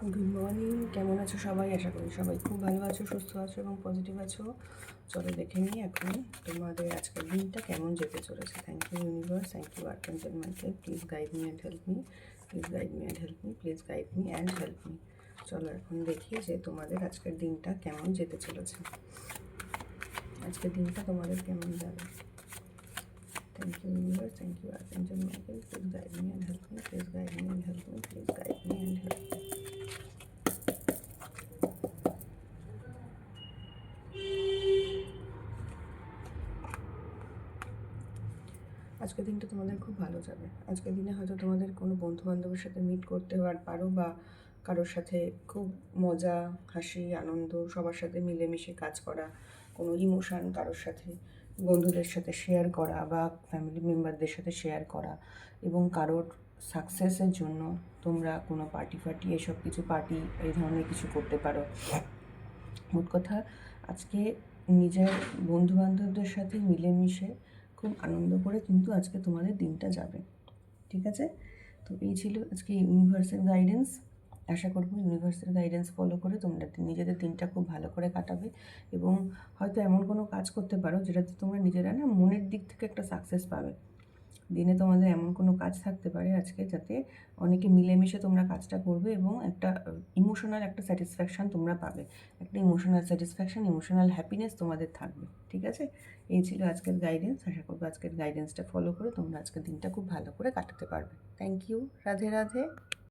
Good morning, কেমন আছো সবাই? আশা করি সবাই খুব ভালো আছো, সুস্থ আছো এবং পজিটিভ আছো। চলো দেখে নিই এখন তোমাদের আজকের দিনটা কেমন যেতে চলেছে। Thank you universe, thank you archangel Michael, please guide me and help me, please guide me and help me, please guide me and help me. চলো এখন দেখি যে তোমাদের আজকের দিনটা কেমন যেতে চলেছে, আজকের দিনটা তোমাদের কেমন যাবে। Thank you universe, thank you Archangel Michael, please guide me and help me, please guide me and help me, please guide me and help me. আজকের দিনটা তোমাদের খুব ভালো যাবে। আজকের দিনে হয়তো তোমাদের কোনো বন্ধুবান্ধবের সাথে মিট করতে পারো বা কারোর সাথে খুব মজা, হাসি, আনন্দ, সবার সাথে মিলেমিশে কাজ করা, কোনো ইমোশান কারোর সাথে বন্ধুদের সাথে শেয়ার করা বা ফ্যামিলি মেম্বারদের সাথে শেয়ার করা, এবং কারোর সাকসেসের জন্য তোমরা কোনো পার্টি এসব কিছু এই ধরনের কিছু করতে পারো। মোট কথা আজকে নিজের বন্ধুবান্ধবদের সাথে মিলেমিশে খুব আনন্দ করে কিন্তু আজকে তোমাদের দিনটা যাবে, ঠিক আছে? তো এই ছিল আজকে ইউনিভার্সের গাইডেন্স। আশা করবো ইউনিভার্সের গাইডেন্স ফলো করে তোমরা নিজেদের দিনটা খুব ভালো করে কাটাবে, এবং হয়তো এমন কোনো কাজ করতে পারো যেটাতে তোমরা নিজেরা না মনের দিক থেকে একটা সাকসেস পাবে। দিনে তোমাদের এমন কোনো কাজ থাকতে পারে আজকে যাতে অনেকে মিলেমিশে তোমরা কাজটা করবে এবং একটা ইমোশনাল একটা স্যাটিসফ্যাকশান তোমরা পাবে, একটা ইমোশনাল স্যাটিসফ্যাকশান, ইমোশনাল হ্যাপিনেস তোমাদের থাকবে, ঠিক আছে? এই ছিল আজকের গাইডেন্স। আশা করবো আজকের গাইডেন্সটা ফলো করে তোমরা আজকের দিনটা খুব ভালো করে কাটাতে পারবে। Thank you, Radhe Radhe.